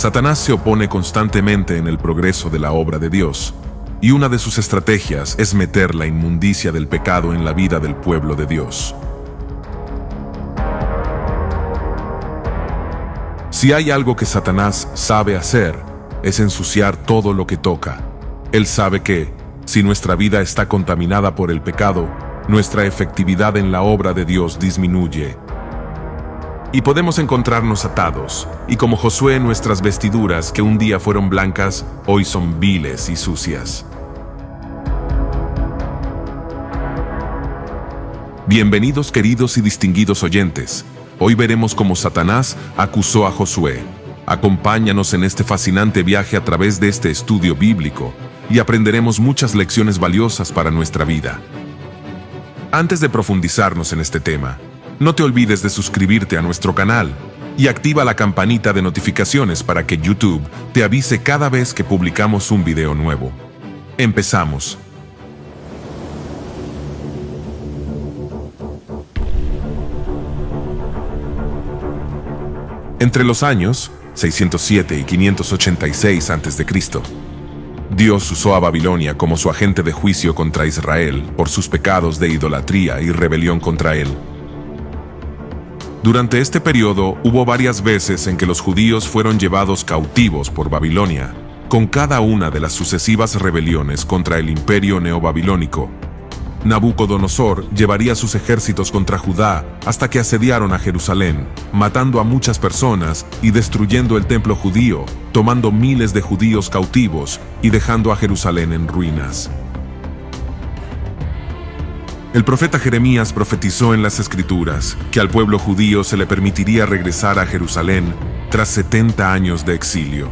Satanás se opone constantemente en el progreso de la obra de Dios, y una de sus estrategias es meter la inmundicia del pecado en la vida del pueblo de Dios. Si hay algo que Satanás sabe hacer, es ensuciar todo lo que toca. Él sabe que, si nuestra vida está contaminada por el pecado, nuestra efectividad en la obra de Dios disminuye. Y podemos encontrarnos atados, y como Josué nuestras vestiduras que un día fueron blancas, hoy son viles y sucias. Bienvenidos queridos y distinguidos oyentes. Hoy veremos cómo Satanás acusó a Josué. Acompáñanos en este fascinante viaje a través de este estudio bíblico y aprenderemos muchas lecciones valiosas para nuestra vida. Antes de profundizarnos en este tema, no te olvides de suscribirte a nuestro canal y activa la campanita de notificaciones para que YouTube te avise cada vez que publicamos un video nuevo. Empezamos. Entre los años 607 y 586 a.C., Dios usó a Babilonia como su agente de juicio contra Israel por sus pecados de idolatría y rebelión contra él. Durante este periodo hubo varias veces en que los judíos fueron llevados cautivos por Babilonia, con cada una de las sucesivas rebeliones contra el imperio neobabilónico. Nabucodonosor llevaría sus ejércitos contra Judá hasta que asediaron a Jerusalén, matando a muchas personas y destruyendo el templo judío, tomando miles de judíos cautivos y dejando a Jerusalén en ruinas. El profeta Jeremías profetizó en las Escrituras que al pueblo judío se le permitiría regresar a Jerusalén tras 70 años de exilio.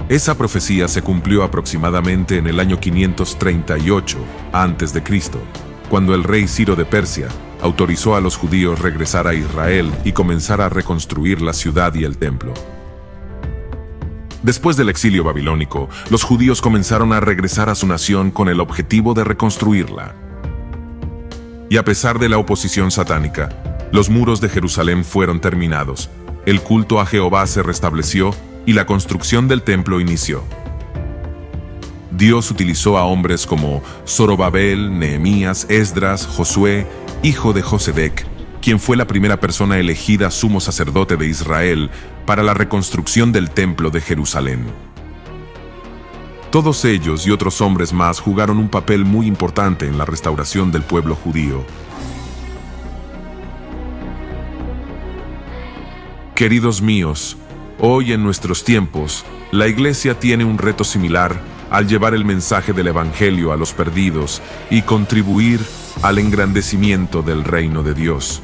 Esa profecía se cumplió aproximadamente en el año 538 a.C., cuando el rey Ciro de Persia autorizó a los judíos regresar a Israel y comenzar a reconstruir la ciudad y el templo. Después del exilio babilónico, los judíos comenzaron a regresar a su nación con el objetivo de reconstruirla. Y a pesar de la oposición satánica, los muros de Jerusalén fueron terminados, el culto a Jehová se restableció y la construcción del templo inició. Dios utilizó a hombres como Zorobabel, Nehemías, Esdras, Josué, hijo de Josedec, quien fue la primera persona elegida sumo sacerdote de Israel para la reconstrucción del templo de Jerusalén. Todos ellos y otros hombres más jugaron un papel muy importante en la restauración del pueblo judío. Queridos míos, hoy en nuestros tiempos, la Iglesia tiene un reto similar al llevar el mensaje del Evangelio a los perdidos y contribuir al engrandecimiento del reino de Dios.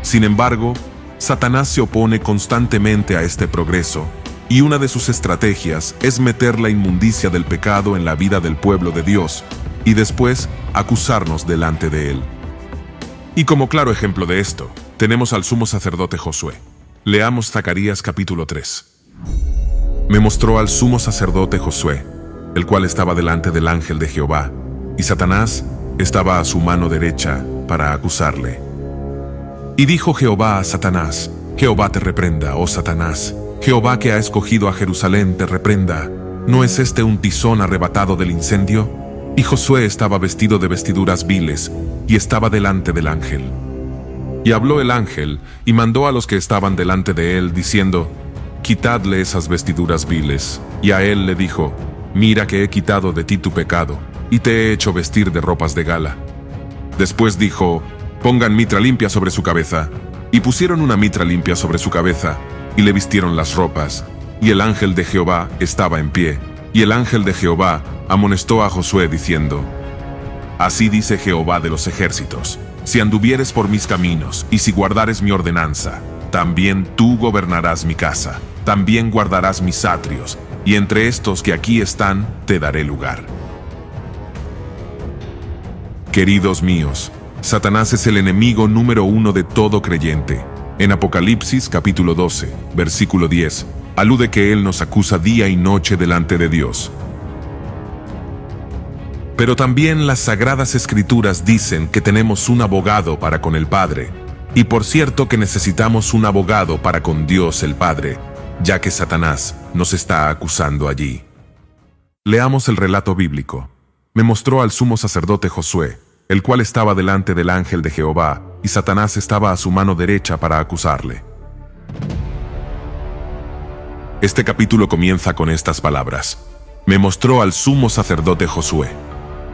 Sin embargo, Satanás se opone constantemente a este progreso, y una de sus estrategias es meter la inmundicia del pecado en la vida del pueblo de Dios y después acusarnos delante de él. Y como claro ejemplo de esto, tenemos al sumo sacerdote Josué. Leamos Zacarías capítulo 3. Me mostró al sumo sacerdote Josué, el cual estaba delante del ángel de Jehová, y Satanás estaba a su mano derecha para acusarle. Y dijo Jehová a Satanás: Jehová te reprenda, oh Satanás, Jehová que ha escogido a Jerusalén te reprenda. ¿No es este un tizón arrebatado del incendio? Y Josué estaba vestido de vestiduras viles, y estaba delante del ángel. Y habló el ángel, y mandó a los que estaban delante de él, diciendo: Quitadle esas vestiduras viles. Y a él le dijo: Mira que he quitado de ti tu pecado, y te he hecho vestir de ropas de gala. Después dijo: Pongan mitra limpia sobre su cabeza. Y pusieron una mitra limpia sobre su cabeza, y le vistieron las ropas. Y el ángel de Jehová estaba en pie. Y el ángel de Jehová amonestó a Josué, diciendo: Así dice Jehová de los ejércitos: Si anduvieres por mis caminos, y si guardares mi ordenanza, también tú gobernarás mi casa, también guardarás mis atrios, y entre estos que aquí están, te daré lugar. Queridos míos, Satanás es el enemigo número 1 de todo creyente. En Apocalipsis capítulo 12, versículo 10, alude que él nos acusa día y noche delante de Dios. Pero también las Sagradas Escrituras dicen que tenemos un abogado para con el Padre, Y por cierto que necesitamos un abogado para con Dios el Padre, ya que Satanás nos está acusando allí. Leamos el relato bíblico. Me mostró al sumo sacerdote Josué, el cual estaba delante del ángel de Jehová, y Satanás estaba a su mano derecha para acusarle. Este capítulo comienza con estas palabras. Me mostró al sumo sacerdote Josué.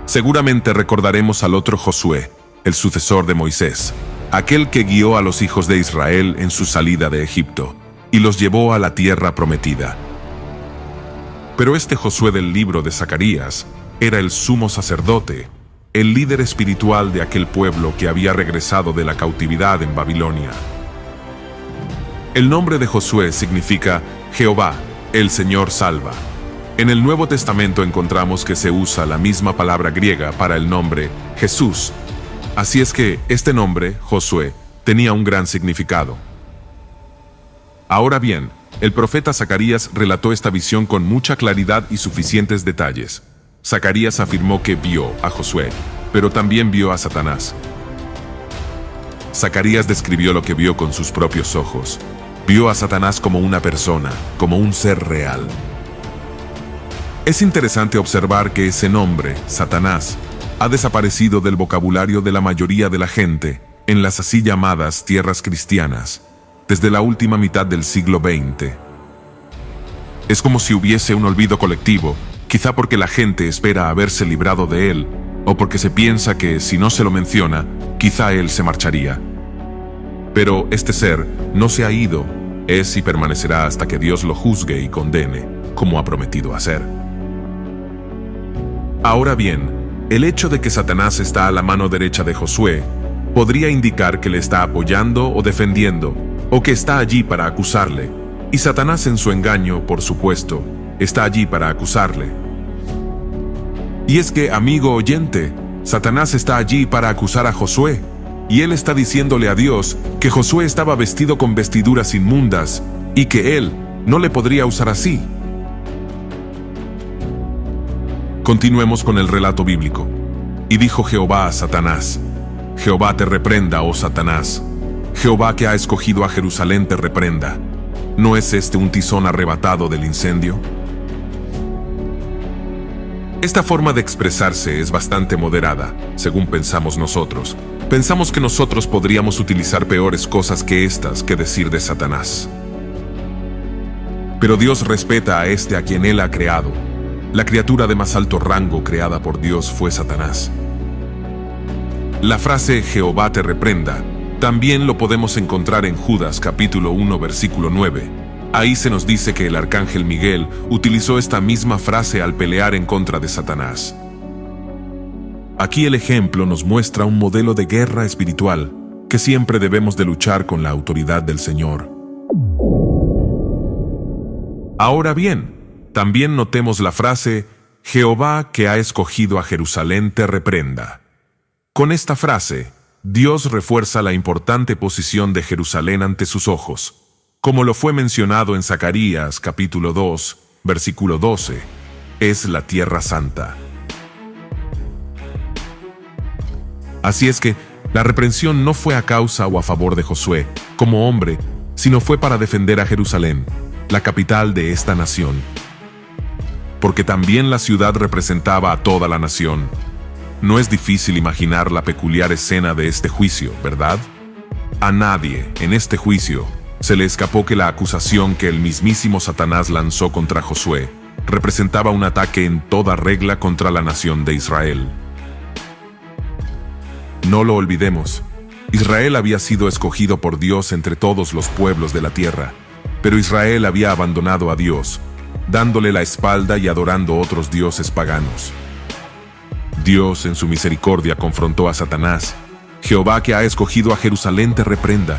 Seguramente recordaremos al otro Josué, el sucesor de Moisés, aquel que guió a los hijos de Israel en su salida de Egipto, y los llevó a la tierra prometida. Pero este Josué del libro de Zacarías era el sumo sacerdote, el líder espiritual de aquel pueblo que había regresado de la cautividad en Babilonia. El nombre de Josué significa Jehová, el Señor salva. En el Nuevo Testamento encontramos que se usa la misma palabra griega para el nombre Jesús. Así es que este nombre, Josué, tenía un gran significado. Ahora bien, el profeta Zacarías relató esta visión con mucha claridad y suficientes detalles. Zacarías afirmó que vio a Josué, pero también vio a Satanás. Zacarías describió lo que vio con sus propios ojos. Vio a Satanás como una persona, como un ser real. Es interesante observar que ese nombre, Satanás, ha desaparecido del vocabulario de la mayoría de la gente en las así llamadas tierras cristianas, desde la última mitad del siglo XX. Es como si hubiese un olvido colectivo, quizá porque la gente espera haberse librado de él, o porque se piensa que si no se lo menciona, quizá él se marcharía. Pero este ser no se ha ido, es y permanecerá hasta que Dios lo juzgue y condene, como ha prometido hacer. Ahora bien, el hecho de que Satanás está a la mano derecha de Josué podría indicar que le está apoyando o defendiendo, o que está allí para acusarle, y Satanás en su engaño, por supuesto, está allí para acusarle. Y es que, amigo oyente, Satanás está allí para acusar a Josué, y él está diciéndole a Dios que Josué estaba vestido con vestiduras inmundas y que él no le podría usar así. Continuemos con el relato bíblico. Y dijo Jehová a Satanás: Jehová te reprenda, oh Satanás. Jehová que ha escogido a Jerusalén te reprenda. ¿No es este un tizón arrebatado del incendio? Esta forma de expresarse es bastante moderada, según pensamos nosotros. Pensamos que nosotros podríamos utilizar peores cosas que estas que decir de Satanás. Pero Dios respeta a este a quien Él ha creado. La criatura de más alto rango creada por Dios fue Satanás. La frase Jehová te reprenda también lo podemos encontrar en Judas capítulo 1 versículo 9. Ahí se nos dice que el arcángel Miguel utilizó esta misma frase al pelear en contra de Satanás. Aquí el ejemplo nos muestra un modelo de guerra espiritual que siempre debemos de luchar con la autoridad del Señor. Ahora bien, también notemos la frase Jehová que ha escogido a Jerusalén te reprenda. Con esta frase, Dios refuerza la importante posición de Jerusalén ante sus ojos, como lo fue mencionado en Zacarías capítulo 2, versículo 12, es la tierra santa. Así es que la reprensión no fue a causa o a favor de Josué, como hombre, sino fue para defender a Jerusalén, la capital de esta nación. Porque también la ciudad representaba a toda la nación. No es difícil imaginar la peculiar escena de este juicio, ¿verdad? A nadie, en este juicio, se le escapó que la acusación que el mismísimo Satanás lanzó contra Josué representaba un ataque en toda regla contra la nación de Israel. No lo olvidemos, Israel había sido escogido por Dios entre todos los pueblos de la tierra, pero Israel había abandonado a Dios, dándole la espalda y adorando otros dioses paganos. Dios en su misericordia confrontó a Satanás. Jehová que ha escogido a Jerusalén te reprenda.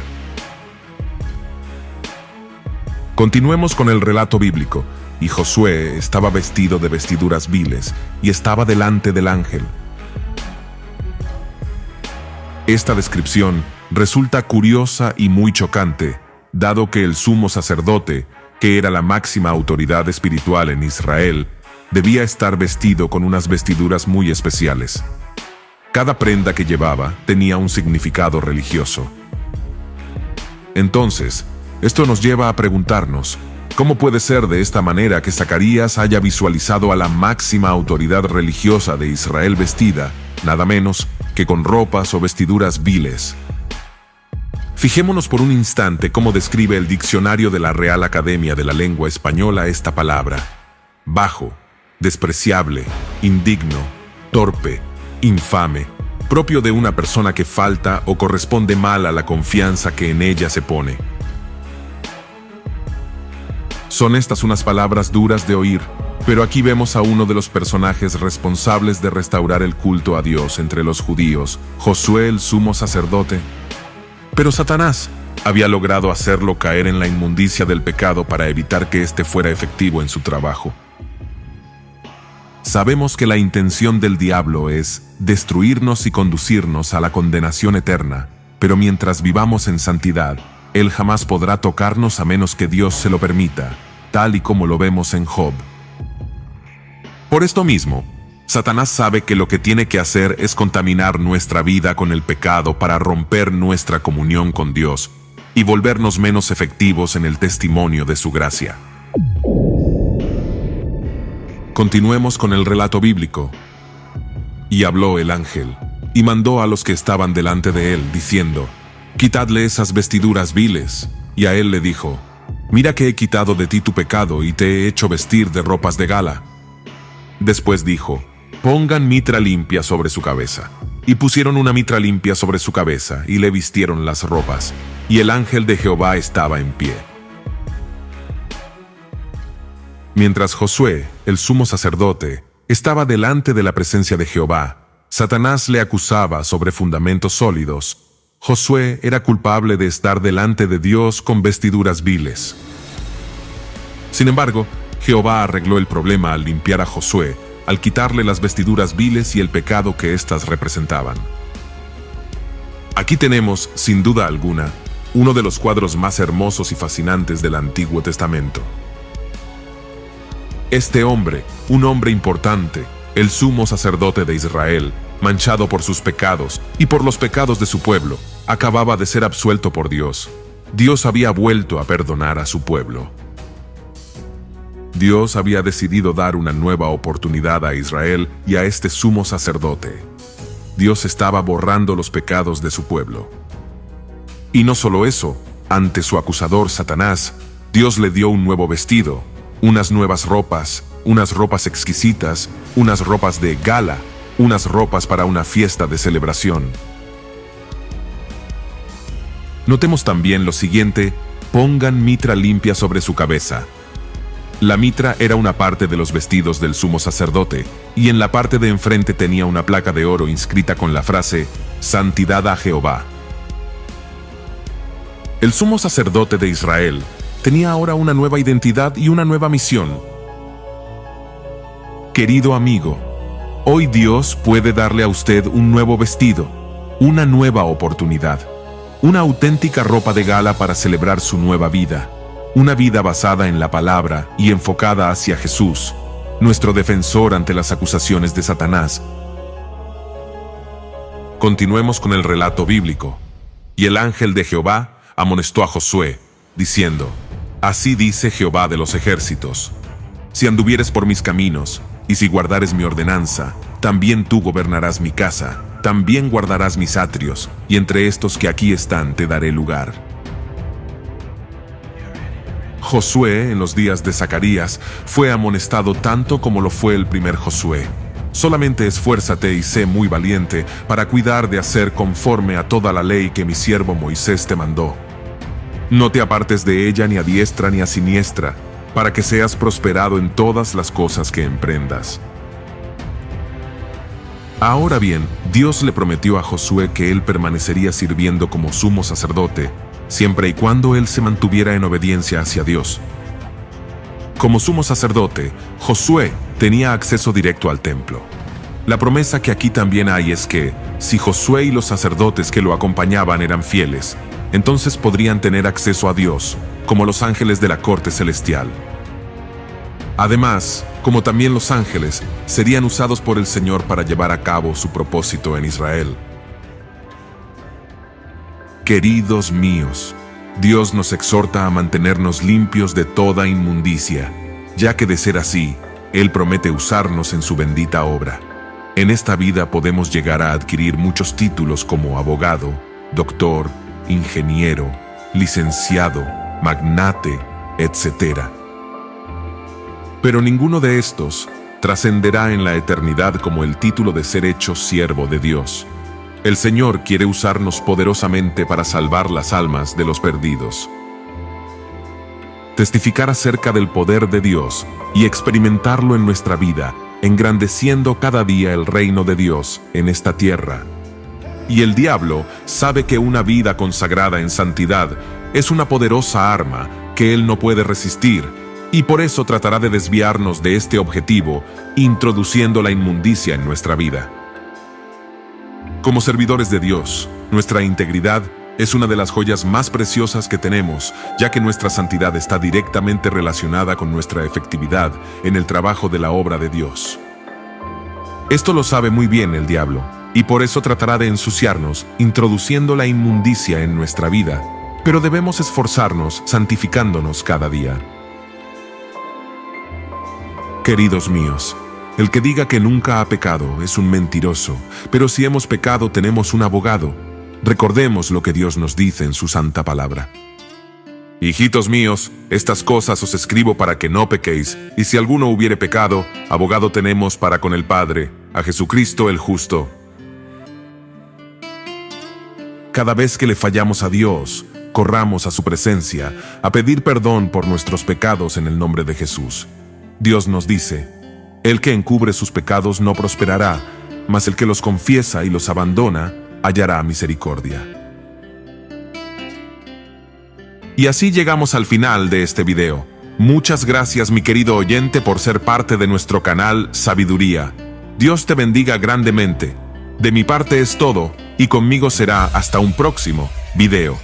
Continuemos con el relato bíblico. Y Josué estaba vestido de vestiduras viles y estaba delante del ángel. Esta descripción resulta curiosa y muy chocante, dado que el sumo sacerdote, que era la máxima autoridad espiritual en Israel, debía estar vestido con unas vestiduras muy especiales. Cada prenda que llevaba tenía un significado religioso. Entonces, esto nos lleva a preguntarnos, ¿cómo puede ser de esta manera que Zacarías haya visualizado a la máxima autoridad religiosa de Israel vestida, nada menos que con ropas o vestiduras viles? Fijémonos por un instante cómo describe el diccionario de la Real Academia de la Lengua Española esta palabra: bajo, despreciable, indigno, torpe, infame, propio de una persona que falta o corresponde mal a la confianza que en ella se pone. Son estas unas palabras duras de oír, pero aquí vemos a uno de los personajes responsables de restaurar el culto a Dios entre los judíos, Josué el sumo sacerdote. Pero Satanás había logrado hacerlo caer en la inmundicia del pecado para evitar que éste fuera efectivo en su trabajo. Sabemos que la intención del diablo es destruirnos y conducirnos a la condenación eterna, pero mientras vivamos en santidad, él jamás podrá tocarnos a menos que Dios se lo permita, tal y como lo vemos en Job. Por esto mismo, Satanás sabe que lo que tiene que hacer es contaminar nuestra vida con el pecado para romper nuestra comunión con Dios y volvernos menos efectivos en el testimonio de su gracia. Continuemos con el relato bíblico. Y habló el ángel, y mandó a los que estaban delante de él, diciendo: quitadle esas vestiduras viles. Y a él le dijo: mira que he quitado de ti tu pecado y te he hecho vestir de ropas de gala. Después dijo: pongan mitra limpia sobre su cabeza. Y pusieron una mitra limpia sobre su cabeza, y le vistieron las ropas. Y el ángel de Jehová estaba en pie. Mientras Josué, el sumo sacerdote, estaba delante de la presencia de Jehová, Satanás le acusaba sobre fundamentos sólidos. Josué era culpable de estar delante de Dios con vestiduras viles. Sin embargo, Jehová arregló el problema al limpiar a Josué, al quitarle las vestiduras viles y el pecado que éstas representaban. Aquí tenemos, sin duda alguna, uno de los cuadros más hermosos y fascinantes del Antiguo Testamento. Este hombre, un hombre importante, el sumo sacerdote de Israel, manchado por sus pecados y por los pecados de su pueblo, acababa de ser absuelto por Dios. Dios había vuelto a perdonar a su pueblo. Dios había decidido dar una nueva oportunidad a Israel y a este sumo sacerdote. Dios estaba borrando los pecados de su pueblo. Y no solo eso, ante su acusador Satanás, Dios le dio un nuevo vestido, unas nuevas ropas, unas ropas exquisitas, unas ropas de gala, unas ropas para una fiesta de celebración. Notemos también lo siguiente: pongan mitra limpia sobre su cabeza. La mitra era una parte de los vestidos del sumo sacerdote, y en la parte de enfrente tenía una placa de oro inscrita con la frase: Santidad a Jehová. El sumo sacerdote de Israel tenía ahora una nueva identidad y una nueva misión. Querido amigo, hoy Dios puede darle a usted un nuevo vestido, una nueva oportunidad, una auténtica ropa de gala para celebrar su nueva vida, una vida basada en la palabra y enfocada hacia Jesús, nuestro defensor ante las acusaciones de Satanás. Continuemos con el relato bíblico. Y el ángel de Jehová amonestó a Josué, diciendo: así dice Jehová de los ejércitos: si anduvieres por mis caminos, y si guardares mi ordenanza, también tú gobernarás mi casa, también guardarás mis atrios, y entre estos que aquí están te daré lugar. Josué, en los días de Zacarías, fue amonestado tanto como lo fue el primer Josué. Solamente esfuérzate y sé muy valiente para cuidar de hacer conforme a toda la ley que mi siervo Moisés te mandó. No te apartes de ella ni a diestra ni a siniestra, para que seas prosperado en todas las cosas que emprendas. Ahora bien, Dios le prometió a Josué que él permanecería sirviendo como sumo sacerdote, siempre y cuando él se mantuviera en obediencia hacia Dios. Como sumo sacerdote, Josué tenía acceso directo al templo. La promesa que aquí también hay es que, si Josué y los sacerdotes que lo acompañaban eran fieles, entonces podrían tener acceso a Dios, como los ángeles de la corte celestial. Además, como también los ángeles, serían usados por el Señor para llevar a cabo su propósito en Israel. Queridos míos, Dios nos exhorta a mantenernos limpios de toda inmundicia, ya que de ser así, Él promete usarnos en su bendita obra. En esta vida podemos llegar a adquirir muchos títulos como abogado, doctor, ingeniero, licenciado, magnate, etc. Pero ninguno de estos trascenderá en la eternidad como el título de ser hecho siervo de Dios. El Señor quiere usarnos poderosamente para salvar las almas de los perdidos. Testificar acerca del poder de Dios y experimentarlo en nuestra vida, engrandeciendo cada día el reino de Dios en esta tierra. Y el diablo sabe que una vida consagrada en santidad es una poderosa arma que él no puede resistir, y por eso tratará de desviarnos de este objetivo, introduciendo la inmundicia en nuestra vida. Como servidores de Dios, nuestra integridad es una de las joyas más preciosas que tenemos, ya que nuestra santidad está directamente relacionada con nuestra efectividad en el trabajo de la obra de Dios. Esto lo sabe muy bien el diablo, y por eso tratará de ensuciarnos, introduciendo la inmundicia en nuestra vida, pero debemos esforzarnos santificándonos cada día. Queridos míos, el que diga que nunca ha pecado es un mentiroso, pero si hemos pecado tenemos un abogado. Recordemos lo que Dios nos dice en su santa palabra. Hijitos míos, estas cosas os escribo para que no pequéis, y si alguno hubiere pecado, abogado tenemos para con el Padre, a Jesucristo el justo. Cada vez que le fallamos a Dios, corramos a su presencia, a pedir perdón por nuestros pecados en el nombre de Jesús. Dios nos dice: el que encubre sus pecados no prosperará, mas el que los confiesa y los abandona, hallará misericordia. Y así llegamos al final de este video. Muchas gracias, mi querido oyente, por ser parte de nuestro canal Sabiduría. Dios te bendiga grandemente. De mi parte es todo, y conmigo será hasta un próximo video.